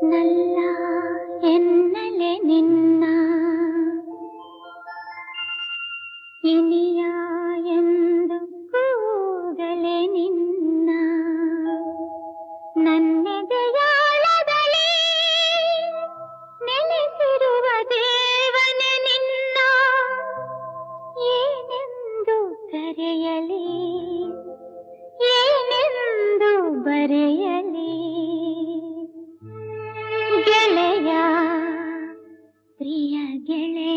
ನಲ್ಲ ಎನ್ನಲೆ ನಿನ್ನ ಇನಿಯ ಎಂದು ಕೂಗಲೆ ನಿನ್ನ ನನ್ನೆದೆಯಾಳದಲ್ಲಿ ನೆಲೆಸಿರುವ ದೇವನೇ ನಿನ್ನ ಏನೆಂದು ಕರೆಯಲಿ ಏನೆಂದು ಬರೆಯಲಿ ಗೆಳೆಯ ಪ್ರಿಯ ಗೆಳೆಯ